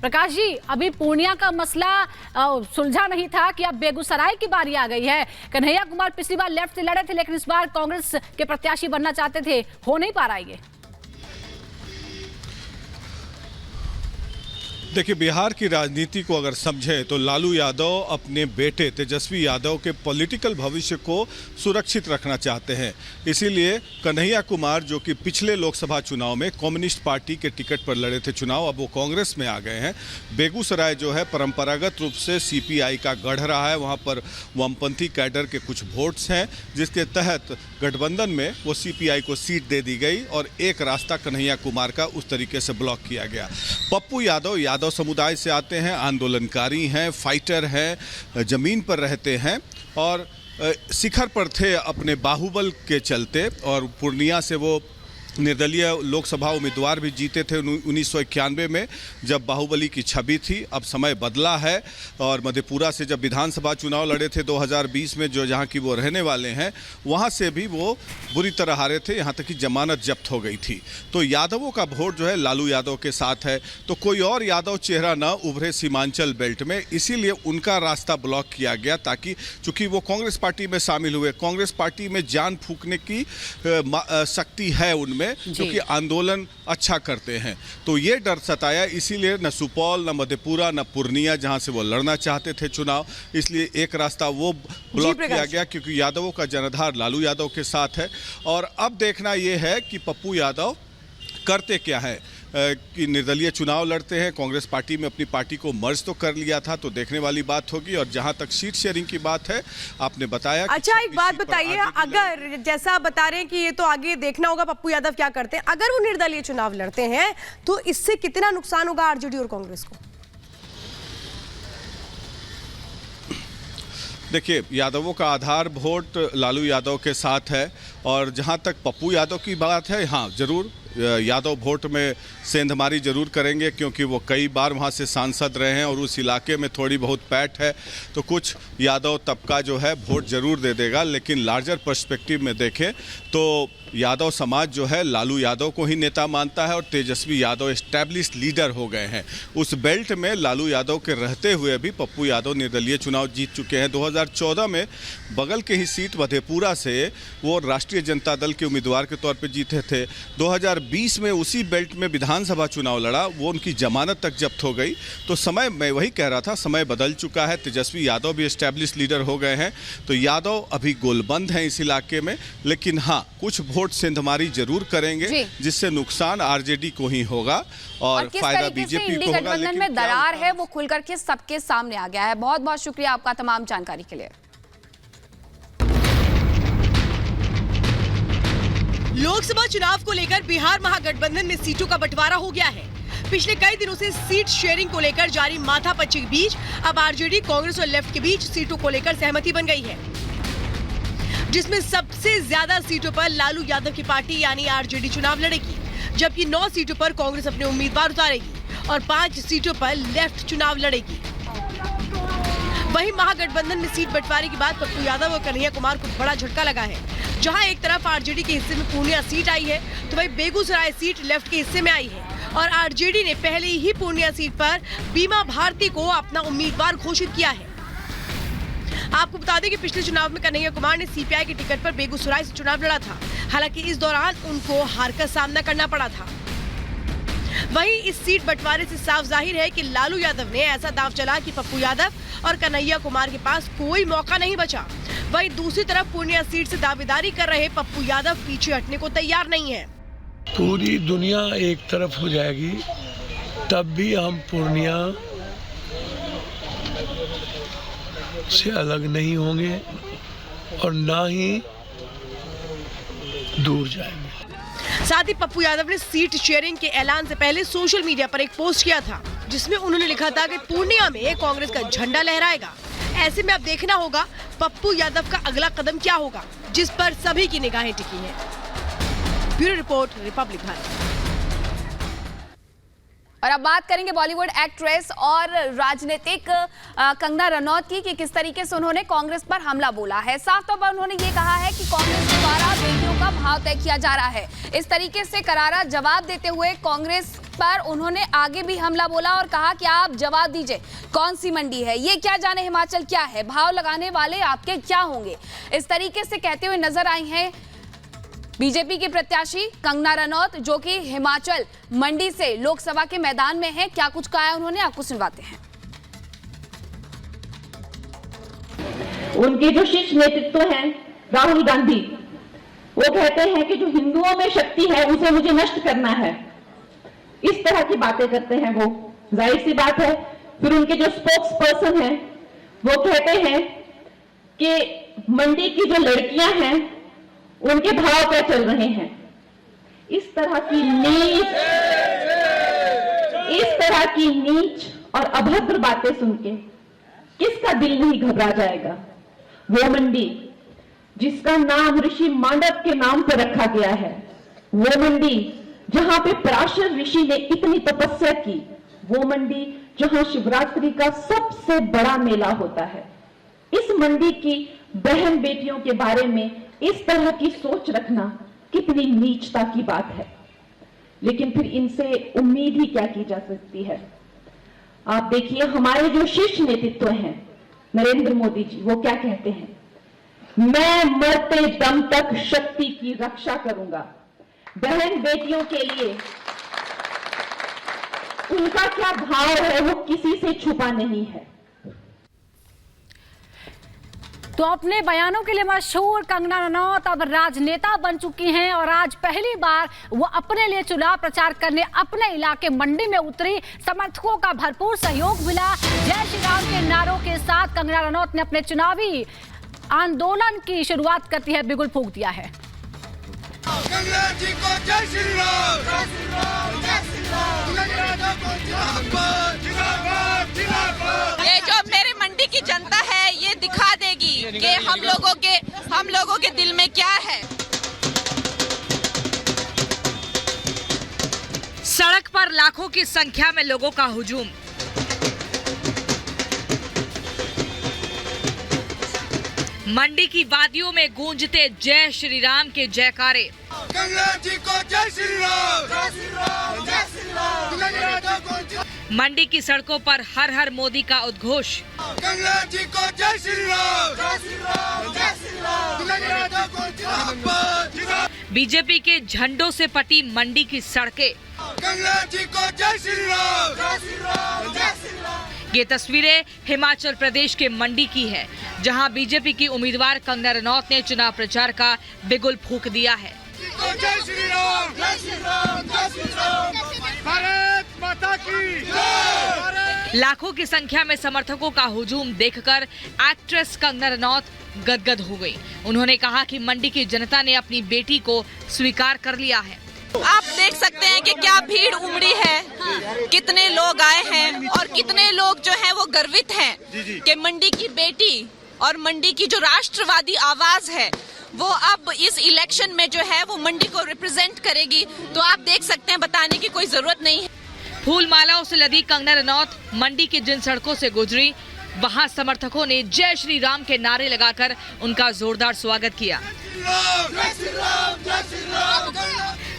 प्रकाश जी, अभी पूर्णिया का मसला सुलझा नहीं था कि अब बेगूसराय की बारी आ गई है। कन्हैया कुमार पिछली बार लेफ्ट से लड़े थे, लेकिन इस बार कांग्रेस के प्रत्याशी बनना चाहते थे, हो नहीं पा रहा है ये। देखिए, बिहार की राजनीति को अगर समझे तो लालू यादव अपने बेटे तेजस्वी यादव के पॉलिटिकल भविष्य को सुरक्षित रखना चाहते हैं। इसीलिए कन्हैया कुमार, जो कि पिछले लोकसभा चुनाव में कम्युनिस्ट पार्टी के टिकट पर लड़े थे चुनाव, अब वो कांग्रेस में आ गए हैं। बेगूसराय जो है परंपरागत रूप से सीपीआई का गढ़ रहा है, वहाँ पर वामपंथी कैडर के कुछ वोट्स हैं, जिसके तहत गठबंधन में वो सीपीआई को सीट दे दी गई और एक रास्ता कन्हैया कुमार का उस तरीके से ब्लॉक किया गया। पप्पू यादव समुदाय से आते हैं, आंदोलनकारी हैं, फाइटर हैं, जमीन पर रहते हैं और शिखर पर थे अपने बाहुबल के चलते, और पूर्णिया से वो निर्दलीय लोकसभा उम्मीदवार भी जीते थे 1991 में, जब बाहुबली की छवि थी। अब समय बदला है और मधेपुरा से जब विधानसभा चुनाव लड़े थे 2020 में, जो जहां की वो रहने वाले हैं, वहां से भी वो बुरी तरह हारे थे, यहां तक कि जमानत जब्त हो गई थी। तो यादवों का वोट जो है लालू यादव के साथ है, तो कोई और यादव चेहरा न उभरे सीमांचल बेल्ट में, इसीलिए उनका रास्ता ब्लॉक किया गया, ताकि चूंकि वो कांग्रेस पार्टी में शामिल हुए, कांग्रेस पार्टी में जान फूंकने की शक्ति है उनमें, क्योंकि आंदोलन अच्छा करते हैं। तो ये डर सताया, इसीलिए न सुपौल, न मधेपुरा, न पूर्णिया, जहां से वो लड़ना चाहते थे चुनाव, इसलिए एक रास्ता वो ब्लॉक किया गया, क्योंकि यादवों का जनाधार लालू यादव के साथ है। और अब देखना ये है कि पप्पू यादव करते क्या है, कि निर्दलीय चुनाव लड़ते हैं, कांग्रेस पार्टी में अपनी पार्टी को मर्ज तो कर लिया था, तो देखने वाली बात होगी। और जहां तक सीट शेयरिंग की बात है, आपने बताया। अच्छा, एक बात बताइए, अगर जैसा आप बता रहे हैं कि ये तो आगे देखना होगा पप्पू यादव क्या करते हैं, अगर वो निर्दलीय चुनाव लड़ते हैं तो इससे कितना नुकसान होगा आरजेडी और कांग्रेस को? देखिए, यादवों का आधार वोट लालू यादव के साथ है, और जहां तक पप्पू यादव की बात है, हाँ जरूर यादव वोट में सेंधमारी जरूर करेंगे, क्योंकि वो कई बार वहाँ से सांसद रहे हैं और उस इलाके में थोड़ी बहुत पैठ है, तो कुछ यादव तबका जो है वोट जरूर दे देगा। लेकिन लार्जर पर्सपेक्टिव में देखें तो यादव समाज जो है लालू यादव को ही नेता मानता है, और तेजस्वी यादव एस्टैब्लिश्ड लीडर हो गए हैं। उस बेल्ट में लालू यादव के रहते हुए भी पप्पू यादव निर्दलीय चुनाव जीत चुके हैं। 2014 में बगल के ही सीट मधेपुरा से वो राष्ट्रीय जनता दल के उम्मीदवार के तौर पर जीते थे। 2020 में उसी बेल्ट में विधानसभा चुनाव लड़ा, वो उनकी जमानत तक जब्त हो गई। तो समय, मैं वही कह रहा था, समय बदल चुका है, तेजस्वी यादव भी एस्टैब्लिश्ड लीडर हो गए हैं, तो यादव अभी गोलबंद हैं इस इलाके में। लेकिन हाँ, कुछ वोट सेंधमारी जरूर करेंगे, जिससे नुकसान आरजेडी को ही होगा और फायदा बीजेपी को होगा। गठबंधन में दरार है वो खुल करके सबके सामने आ गया है। बहुत बहुत शुक्रिया आपका तमाम जानकारी के लिए। लोकसभा चुनाव को लेकर बिहार महागठबंधन में सीटों का बंटवारा हो गया है। पिछले कई दिनों से सीट शेयरिंग को लेकर जारी माथापच्ची के बीच अब आरजेडी, कांग्रेस और लेफ्ट के बीच सीटों को लेकर सहमति बन गई है, जिसमें सबसे ज्यादा सीटों पर लालू यादव की पार्टी यानी आरजेडी चुनाव लड़ेगी, जबकि 9 सीटों पर कांग्रेस अपने उम्मीदवार उतारेगी और 5 सीटों पर लेफ्ट चुनाव लड़ेगी। वहीं महागठबंधन में सीट बंटवारे के बाद पप्पू यादव और कन्हैया कुमार को बड़ा झटका लगा है। जहां एक तरफ आरजेडी के हिस्से में पूर्णिया सीट आई है, तो वहीं बेगूसराय सीट लेफ्ट के हिस्से में आई है, और आरजेडी ने पहले ही पूर्णिया सीट पर बीमा भारती को अपना उम्मीदवार घोषित किया है। आपको बता दें कि पिछले चुनाव में कन्हैया कुमार ने सीपीआई के टिकट पर बेगूसराय से चुनाव लड़ा था, हालांकि इस दौरान उनको हार का सामना करना पड़ा था। वहीं इस सीट बंटवारे से साफ जाहिर है कि लालू यादव ने ऐसा दांव चला कि पप्पू यादव और कन्हैया कुमार के पास कोई मौका नहीं बचा। वहीं दूसरी तरफ पूर्णिया सीट से दावेदारी कर रहे पप्पू यादव पीछे हटने को तैयार नहीं है। पूरी दुनिया एक तरफ हो जाएगी, तब भी हम पूर्णिया से अलग नहीं होंगे और ना ही दूर जाएंगे। साथ ही पप्पू यादव ने सीट शेयरिंग के ऐलान से पहले सोशल मीडिया पर एक पोस्ट किया था, जिसमें उन्होंने लिखा था कि पूर्णिया में कांग्रेस का झंडा लहराएगा। ऐसे में अब देखना होगा पप्पू यादव का अगला कदम क्या होगा, जिस पर सभी की निगाहें टिकी हैं। Bureau report, Republic Bharat. और अब बात करेंगे बॉलीवुड एक्ट्रेस और राजनीतिक कंगना रनौत की कि किस तरीके से उन्होंने कांग्रेस पर हमला बोला है। साफ तौर पर उन्होंने ये कहा है कि कांग्रेस द्वारा बेटियों का भाव तय किया जा रहा है। इस तरीके से करारा जवाब देते हुए कांग्रेस पर उन्होंने आगे भी हमला बोला और कहा कि आप जवाब दीजिए, कौन सी मंडी है ये, क्या जाने हिमाचल क्या है, भाव लगाने वाले आपके क्या होंगे। इस तरीके से कहते हुए नजर आई हैं बीजेपी की प्रत्याशी कंगना रनौत, जो कि हिमाचल मंडी से लोकसभा के मैदान में है। क्या कुछ कहा है उन्होंने, आपको सुनवाते हैं। उनके जो शीर्ष नेतृत्व हैं राहुल गांधी, वो कहते हैं कि जो हिंदुओं में शक्ति है उसे मुझे नष्ट करना है। इस तरह की बातें करते हैं वो, जाहिर सी बात है। फिर उनके जो स्पोक्स पर्सन हैं वो कहते हैं कि मंडी की जो लड़कियां हैं उनके भाव क्या चल रहे हैं। इस तरह की नीच और अभद्र बातें सुन के किसका दिल नहीं घबरा जाएगा। वो मंडी जिसका नाम ऋषि मांडव के नाम पर रखा गया है, वो मंडी जहां पे पराशर ऋषि ने इतनी तपस्या की, वो मंडी जहां शिवरात्रि का सबसे बड़ा मेला होता है। इस मंडी की बहन बेटियों के बारे में इस तरह की सोच रखना कितनी नीचता की बात है। लेकिन फिर इनसे उम्मीद ही क्या की जा सकती है। आप देखिए हमारे जो शीर्ष नेतृत्व हैं नरेंद्र मोदी जी, वो क्या कहते हैं, मैं मरते दम तक शक्ति की रक्षा करूंगा। बहन बेटियों के लिए उनका क्या भाव है वो किसी से छुपा नहीं है। तो अपने बयानों के लिए मशहूर कंगना रनौत अब राजनेता बन चुकी हैं और आज पहली बार वो अपने लिए चुनाव प्रचार करने अपने इलाके मंडी में उतरी। समर्थकों का भरपूर सहयोग मिला। जय श्री राम के नारों के साथ कंगना रनौत ने अपने चुनावी आंदोलन की शुरुआत करती है, बिगुल फूंक दिया है। कंगना जी को जय श्री राम, जय श्री राम, जय श्री राम, कंगना को जिंदाबाद, जिंदाबाद, जिंदाबाद। ये जो मेरे मंडी की जनता है ये दिखा देगी कि हम लोगों के दिल में क्या है। सड़क पर लाखों की संख्या में लोगों का हुजूम। मंडी की वादियों में गूंजते जय श्री राम के जयकारे। कंगना जी को जय श्री राम, जय श्री राम, जय श्री राम, कंगना को। मंडी की सड़कों पर हर हर मोदी का उद्घोष। कंगना जी को जय श्री राम, जय श्री राम, जय श्री राम, कंगना को जिंदाबाद। बीजेपी के झंडों से पटी मंडी की सड़कें। कंगना जी को जय श्री राम, जय श्री राम, जय श्री राम। ये तस्वीरें हिमाचल प्रदेश के मंडी की है, जहां बीजेपी की उम्मीदवार कंगना रनौत ने चुनाव प्रचार का बिगुल फूंक दिया है। जय श्री राम, जय श्री राम, जय श्री राम, भारत माता की जय। लाखों की संख्या में समर्थकों का हुजूम देखकर एक्ट्रेस कंगना रनौत गदगद हो गई। उन्होंने कहा कि मंडी की जनता ने अपनी बेटी को स्वीकार कर लिया है। आप देख सकते हैं कि क्या भीड़ उमड़ी है, कितने लोग आए हैं और कितने लोग जो हैं वो गर्वित हैं कि मंडी की बेटी और मंडी की जो राष्ट्रवादी आवाज है वो अब इस इलेक्शन में जो है वो मंडी को रिप्रेजेंट करेगी। तो आप देख सकते हैं, बताने की कोई जरूरत नहीं है। फूल मालाओं से लदी कंगना रनौत मंडी की जिन सड़कों से गुजरी, वहां समर्थकों ने जय श्री राम के नारे लगाकर उनका जोरदार स्वागत किया।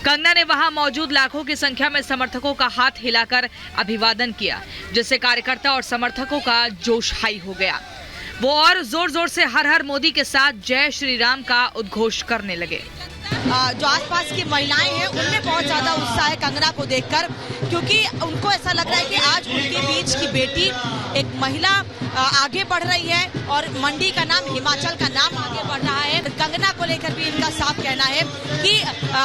कंगना ने वहां मौजूद लाखों की संख्या में समर्थकों का हाथ हिलाकर अभिवादन किया, जिससे कार्यकर्ता और समर्थकों का जोश हाई हो गया। वो और जोर जोर से हर हर मोदी के साथ जय श्री राम का उद्घोष करने लगे। जो आसपास की महिलाएं हैं उनमें बहुत ज्यादा उत्साह है कंगना को देखकर, क्योंकि उनको ऐसा लग रहा है कि आज उनके बीच की बेटी एक महिला आगे बढ़ रही है और मंडी का नाम, हिमाचल का नाम आगे बढ़ रहा है। कंगना को लेकर भी इनका साफ कहना है कि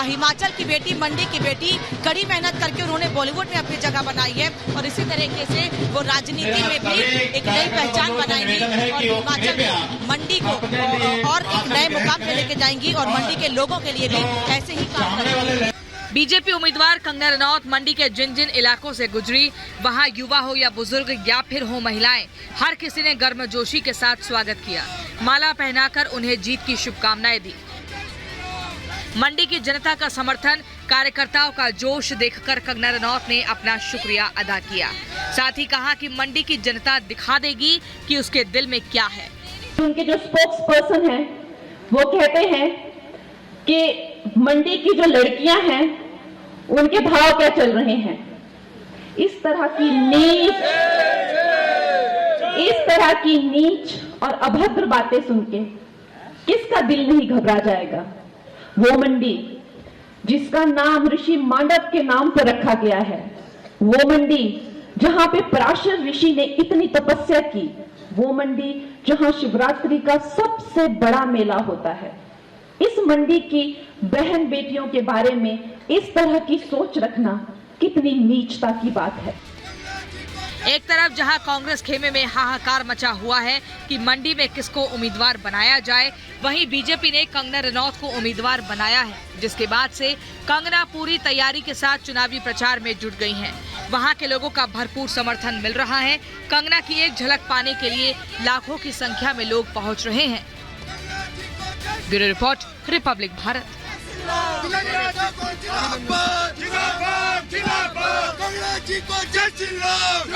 हिमाचल की बेटी, मंडी की बेटी कड़ी मेहनत करके उन्होंने बॉलीवुड में अपनी जगह बनाई है और इसी तरीके से वो राजनीति में भी एक नई पहचान बनाएंगी और हिमाचल में मंडी को और एक नए मुकाम पे लेके जाएंगी और मंडी के लोगों के लिए भी ऐसे ही काम करेंगी। बीजेपी उम्मीदवार कंगना रनौत मंडी के जिन जिन इलाकों से गुजरी, वहां युवा हो या बुजुर्ग या फिर हो महिलाएं, हर किसी ने गर्मजोशी के साथ स्वागत किया। माला पहनाकर उन्हें जीत की शुभकामनाएं दी। मंडी की जनता का समर्थन, कार्यकर्ताओं का जोश देखकर कंगना रनौत ने अपना शुक्रिया अदा किया। साथ ही कहा कि मंडी की जनता दिखा देगी कि उसके दिल में क्या है। उनके जो स्पोक्स पर्सन हैं वो कहते हैं कि मंडी की जो लड़कियां हैं उनके भाव क्या चल रहे हैं। इस तरह की नीच और अभद्र बातें सुन के किसका दिल नहीं घबरा जाएगा। वो मंडी जिसका नाम ऋषि मांडव के नाम पर रखा गया है, वो मंडी जहां पे पराशर ऋषि ने इतनी तपस्या की, वो मंडी जहां शिवरात्रि का सबसे बड़ा मेला होता है। इस मंडी की बहन बेटियों के बारे में इस तरह की सोच रखना कितनी नीचता की बात है। एक तरफ जहां कांग्रेस खेमे में हाहाकार मचा हुआ है कि मंडी में किसको उम्मीदवार बनाया जाए, वहीं बीजेपी ने कंगना रनौत को उम्मीदवार बनाया है, जिसके बाद से कंगना पूरी तैयारी के साथ चुनावी प्रचार में जुट गई हैं। वहां के लोगों का भरपूर समर्थन मिल रहा है। कंगना की एक झलक पाने के लिए लाखों की संख्या में लोग पहुंच रहे हैं। Bureau report, Republic Bharat. Kangana ji को जय श्री राम।